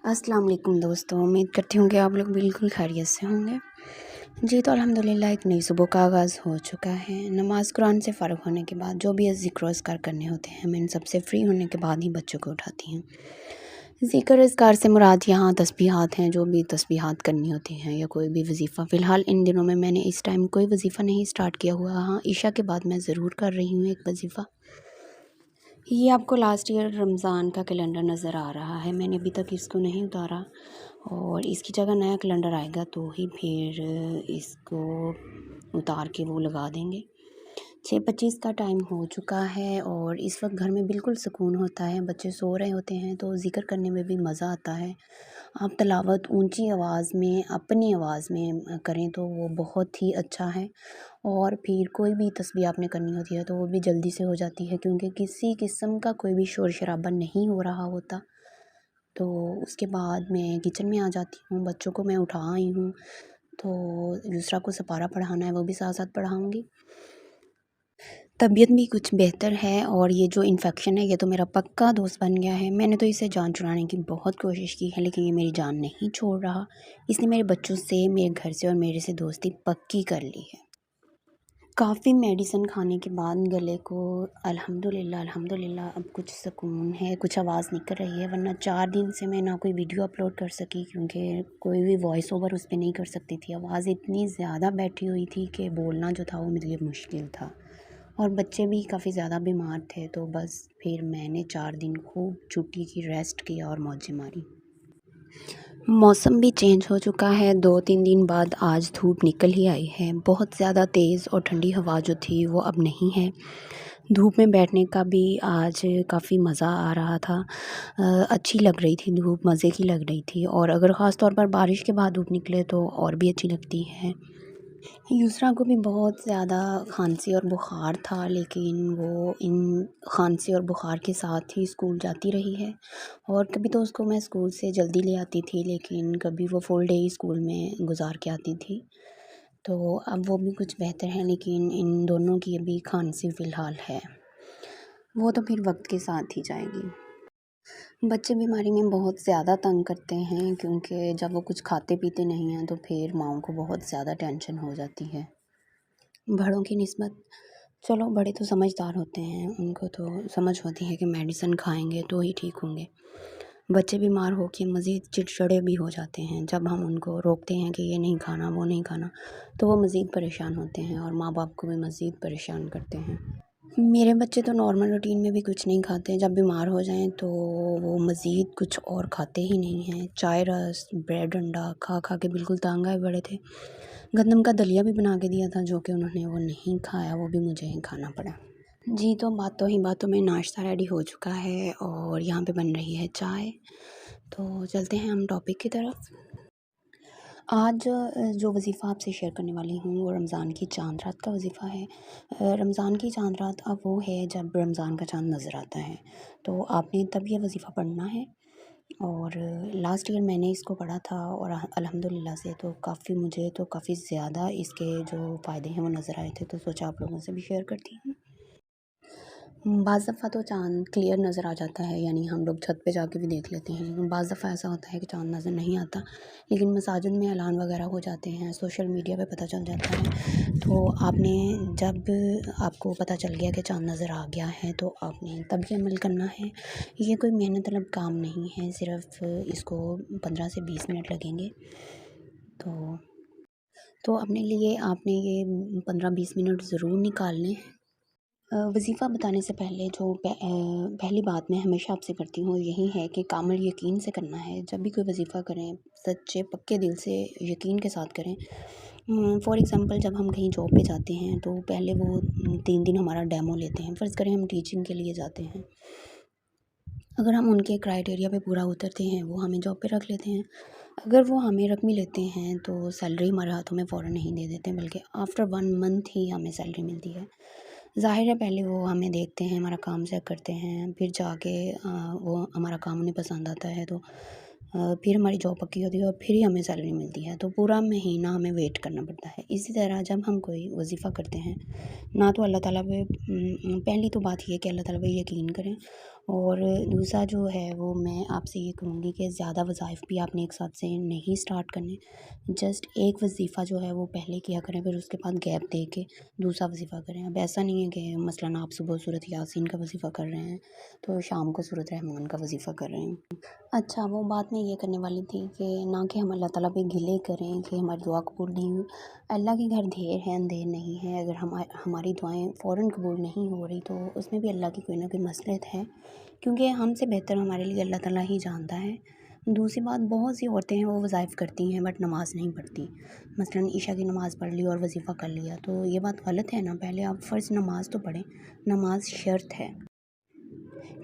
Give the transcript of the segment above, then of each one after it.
अस्सलाम वालेकुम दोस्तों, उम्मीद करती हूँ कि आप लोग बिल्कुल खैरियत से होंगे। जी तो अल्हम्दुलिल्लाह एक नई सुबह का आगाज़ हो चुका है। नमाज़ कुरान से फ़ारिग़ होने के बाद जो भी ज़िक्र अज़कार करने होते हैं, मैं इन सब से फ्री होने के बाद ही बच्चों को उठाती हूँ। ज़िक्र अज़कार से मुराद यहाँ तस्बीहात हैं, जो भी तस्बीहात करनी होती हैं या कोई भी वज़ीफ़ा। फ़िलहाल इन दिनों में मैंने इस टाइम कोई वज़ीफ़ा नहीं स्टार्ट किया हुआ। हाँ, इशा के बाद मैं ज़रूर कर रही हूँ एक वज़ीफ़ा। ये आपको लास्ट ईयर रमज़ान का कैलेंडर नज़र आ रहा है। मैंने अभी तक इसको नहीं उतारा और इसकी जगह नया कैलेंडर आएगा तो ही फिर इसको उतार के वो लगा देंगे। 6:25 का टाइम हो चुका है और इस वक्त घर में बिल्कुल सुकून होता है। बच्चे सो रहे होते हैं तो ज़िक्र करने में भी मज़ा आता है। आप तिलावत ऊंची आवाज़ में अपनी आवाज़ में करें तो वो बहुत ही अच्छा है। और फिर कोई भी तस्बीह आपने करनी होती है तो वो भी जल्दी से हो जाती है, क्योंकि किसी किस्म का कोई भी शोर शराबा नहीं हो रहा होता। तो उसके बाद मैं किचन में आ जाती हूँ, बच्चों को मैं उठा आई हूँ, तो दूसरा को सपारा पढ़ाना है वो भी साथ साथ पढ़ाऊँगी। तबीयत भी कुछ बेहतर है और ये जो इन्फेक्शन है ये तो मेरा पक्का दोस्त बन गया है। मैंने तो इसे जान छुड़ाने की बहुत कोशिश की है, लेकिन ये मेरी जान नहीं छोड़ रहा। इसने मेरे बच्चों से, मेरे घर से और मेरे से दोस्ती पक्की कर ली है। काफ़ी मेडिसिन खाने के बाद गले को अल्हम्दुलिल्लाह अब कुछ सुकून है, कुछ आवाज़ निकल रही है। वरना 4 दिन से मैं ना कोई वीडियो अपलोड कर सकी, क्योंकि कोई भी वॉइस ओवर उस पे नहीं कर सकती थी। आवाज़ इतनी ज़्यादा बैठी हुई थी कि बोलना जो था वो मेरे लिए मुश्किल था और बच्चे भी काफ़ी ज़्यादा बीमार थे। तो बस फिर मैंने 4 दिन खूब छुट्टी की, रेस्ट किया और मौजें मारी। मौसम भी चेंज हो चुका है। 2-3 दिन बाद आज धूप निकल ही आई है। बहुत ज़्यादा तेज़ और ठंडी हवा जो थी वो अब नहीं है। धूप में बैठने का भी आज काफ़ी मज़ा आ रहा था। अच्छी लग रही थी धूप, मज़े की लग रही थी। और अगर ख़ास तौर पर बारिश के बाद धूप निकले तो और भी अच्छी लगती है। यूसरा को भी बहुत ज़्यादा खांसी और बुख़ार था, लेकिन वो इन खांसी और बुख़ार के साथ ही स्कूल जाती रही है। और कभी तो उसको मैं स्कूल से जल्दी ले आती थी, लेकिन कभी वो फुल डे ही स्कूल में गुज़ार के आती थी। तो अब वो भी कुछ बेहतर है, लेकिन इन दोनों की अभी खांसी फ़िलहाल है। वो तो फिर वक्त के साथ ही जाएगी। बच्चे बीमारी में बहुत ज़्यादा तंग करते हैं, क्योंकि जब वो कुछ खाते पीते नहीं हैं तो फिर माँओं को बहुत ज़्यादा टेंशन हो जाती है बड़ों की निस्बत। चलो, बड़े तो समझदार होते हैं, उनको तो समझ होती है कि मेडिसिन खाएंगे तो ही ठीक होंगे। बच्चे बीमार हो के मज़ीद चिड़चिड़े भी हो जाते हैं। जब हम उनको रोकते हैं कि ये नहीं खाना, वो नहीं खाना, तो वो मज़ीद परेशान होते हैं और माँ बाप को भी मज़ीद परेशान करते हैं। मेरे बच्चे तो नॉर्मल रूटीन में भी कुछ नहीं खाते। जब बीमार हो जाएं तो वो मज़ीद कुछ और खाते ही नहीं हैं। चाय रस, ब्रेड अंडा खा खा के बिल्कुल तंग आए पड़े थे। गंदम का दलिया भी बना के दिया था, जो कि उन्होंने वो नहीं खाया, वो भी मुझे ही खाना पड़ा। जी तो बातों ही बातों में नाश्ता रेडी हो चुका है और यहाँ पे बन रही है चाय। तो चलते हैं हम टॉपिक की तरफ। आज जो वज़ीफ़ा आपसे शेयर करने वाली हूँ वो रमज़ान की चाँद रात का वज़ीफ़ा है। रमज़ान की चाँद रात अब वो है जब रमज़ान का चाँद नज़र आता है, तो आपने तब ये वज़ीफ़ा पढ़ना है। और लास्ट ईयर मैंने इसको पढ़ा था और अल्हम्दुलिल्लाह से तो मुझे तो काफ़ी ज़्यादा इसके जो फ़ायदे हैं वो नज़र आए थे, तो सोचा आप लोगों से भी शेयर करती हूँ। बाज़ दफ़ा तो चाँद क्लियर नज़र आ जाता है, यानी हम लोग छत पे जाके भी देख लेते हैं, लेकिन बाज़ दफ़ा ऐसा होता है कि चाँद नज़र नहीं आता। लेकिन मसाजिद में ऐलान वगैरह हो जाते हैं, सोशल मीडिया पे पता चल जाता है। तो आपने जब आपको पता चल गया कि चाँद नज़र आ गया है तो आपने तभी अमल करना है। ये कोई मेहनत तलब काम नहीं है, सिर्फ़ इसको 15 से 20 मिनट लगेंगे। तो अपने लिए आपने ये 15-20 मिनट ज़रूर निकालने हैं। वज़ीफ़ा बताने से पहले जो पहली बात मैं हमेशा आपसे करती हूँ यही है कि कामिल यकीन से करना है। जब भी कोई वज़ीफ़ा करें, सच्चे पक्के दिल से यकीन के साथ करें। फ़ॉर एग्ज़ाम्पल, जब हम कहीं जॉब पे जाते हैं तो पहले वो 3 दिन हमारा डेमो लेते हैं। फ़र्ज़ करें हम टीचिंग के लिए जाते हैं, अगर हम उनके क्राइटेरिया पे पूरा उतरते हैं वो हमें जॉब पे रख लेते हैं। अगर वो हमें रख भी लेते हैं तो सैलरी हमारे हाथों में फ़ौरन नहीं दे देते, बल्कि आफ्टर 1 मंथ ही हमें सैलरी मिलती है। ज़ाहिर है पहले वो हमें देखते हैं, हमारा काम चेक करते हैं, फिर जाके वो हमारा काम उन्हें पसंद आता है तो फिर हमारी जॉब पक्की होती है और फिर ही हमें सैलरी मिलती है। तो पूरा महीना हमें वेट करना पड़ता है। इसी तरह जब हम कोई वज़ीफ़ा करते हैं ना, तो अल्लाह ताला पे पहली तो बात ये है कि अल्लाह ताला पे यकीन करें और दूसरा जो है वो मैं आपसे ये कहूँगी कि ज़्यादा वज़ाइफ भी आपने एक साथ से नहीं स्टार्ट करने। जस्ट एक वज़ीफ़ा जो है वो पहले किया करें, फिर उसके बाद गैप दे के दूसरा वज़ीफ़ा करें। अब ऐसा नहीं है कि मसलन आप सुबह सूरत यासीन का वज़ीफ़ा कर रहे हैं तो शाम को सूरत रहमान का वज़ीफ़ा कर रहे हैं। अच्छा, वो बात मैं ये करने वाली थी कि ना कि हम अल्लाह ताला पे गिले करें कि हमारी दुआ कबूल नहीं हुई। अल्लाह के घर देर है अंधेर नहीं है। अगर हमारी दुआएँ फ़ौरन कबूल नहीं हो रही तो उसमें भी अल्लाह की कोई ना कोई मसलहत है, क्योंकि हमसे बेहतर हमारे लिए अल्लाह ताला ही जानता है। दूसरी बात, बहुत सी औरतें हैं वो वज़ाइफ़ करती हैं बट नमाज़ नहीं पढ़ती। मसलन ईशा की नमाज़ पढ़ ली और वज़ीफ़ा कर लिया, तो ये बात गलत है ना। पहले आप फ़र्ज़ नमाज़ तो पढ़ें, नमाज़ शर्त है।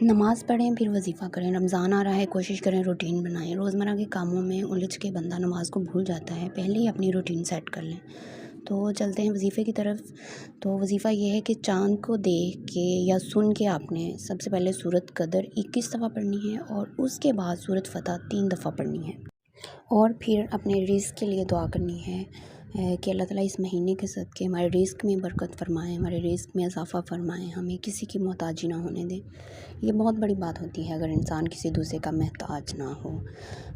नमाज़ पढ़ें फिर वज़ीफ़ा करें। रमज़ान आ रहा है, कोशिश करें रूटीन बनाएं। रोज़मर्रा के कामों में उलझ के बंदा नमाज़ को भूल जाता है, पहले ही अपनी रूटीन सेट कर लें। तो चलते हैं वज़ीफ़े की तरफ। तो वज़ीफ़ा ये है कि चाँद को देख के या सुन के आपने सबसे पहले सूरत कदर 21 दफ़ा पढ़नी है और उसके बाद सूरत फ़तह 3 दफ़ा पढ़नी है। और फिर अपने रिज़्क़ के लिए दुआ करनी है कि अल्लाह ताला इस महीने के सदक़े हमारे रिज़्क़ में बरकत फ़रमाएँ, हमारे रिज़्क़ में इज़ाफ़ा फ़रमाएँ, हमें किसी की मोहताजी ना होने दें। ये बहुत बड़ी बात होती है अगर इंसान किसी दूसरे का मोहताज ना हो।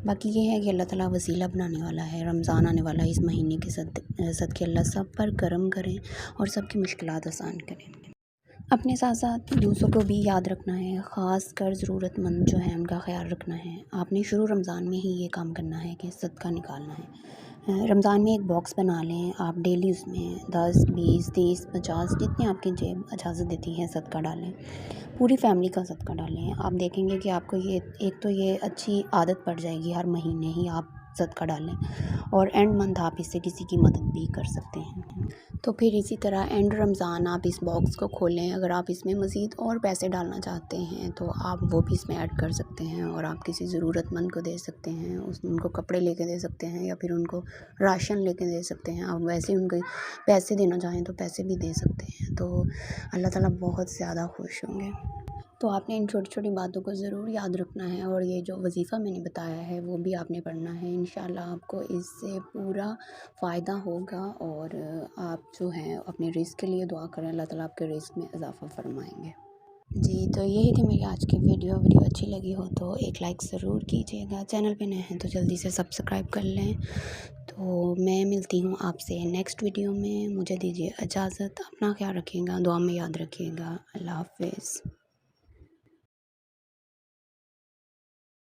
बाकी ये है कि अल्लाह ताला वसीला बनाने वाला है, रमज़ान आने वाला है, इस महीने के सदक़े अल्लाह सब पर करम करें और सबकी मुश्किलात आसान करें। अपने साथ साथ दूसरों को भी याद रखना है, ख़ास कर ज़रूरतमंद जो हैं उनका ख़्याल रखना है। आपने शुरू रमज़ान में ही ये काम करना है कि सदका निकालना है। रमज़ान में एक बॉक्स बना लें, आप डेली उसमें 10, 20, 30, 50 जितनी आपकी जेब इजाज़त देती है सदका डालें। पूरी फैमिली का सदका डालें। आप देखेंगे कि आपको ये एक तो ये अच्छी आदत पड़ जाएगी, हर महीने ही आप सदका डालें और एंड मंथ आप इससे किसी की मदद भी कर सकते हैं। तो फिर इसी तरह एंड रमज़ान आप इस बॉक्स को खोलें। अगर आप इसमें मज़ीद और पैसे डालना चाहते हैं तो आप वो भी इसमें ऐड कर सकते हैं और आप किसी ज़रूरतमंद को दे सकते हैं, उनको कपड़े लेके दे सकते हैं या फिर उनको राशन लेके दे सकते हैं। आप वैसे उनको पैसे देना चाहें तो पैसे भी दे सकते हैं। तो अल्लाह ताला बहुत ज़्यादा खुश होंगे। तो आपने इन छोटी-छोटी बातों को ज़रूर याद रखना है और ये जो वज़ीफ़ा मैंने बताया है वो भी आपने पढ़ना है। इंशाअल्लाह आपको इससे पूरा फ़ायदा होगा और आप जो हैं अपने रिज़्क़ के लिए दुआ करें, अल्लाह ताला आपके रिज़्क़ में इज़ाफ़ा फ़रमाएँगे। जी, तो यही थी मेरी आज की वीडियो अच्छी लगी हो तो एक लाइक ज़रूर कीजिएगा। चैनल पे नए हैं तो जल्दी से सब्सक्राइब कर लें। तो मैं मिलती हूँ आपसे नेक्स्ट वीडियो में। मुझे दीजिए इजाज़त। अपना ख़्याल रखिएगा, दुआ में याद रखिएगा। अल्लाह हाफ़िज़।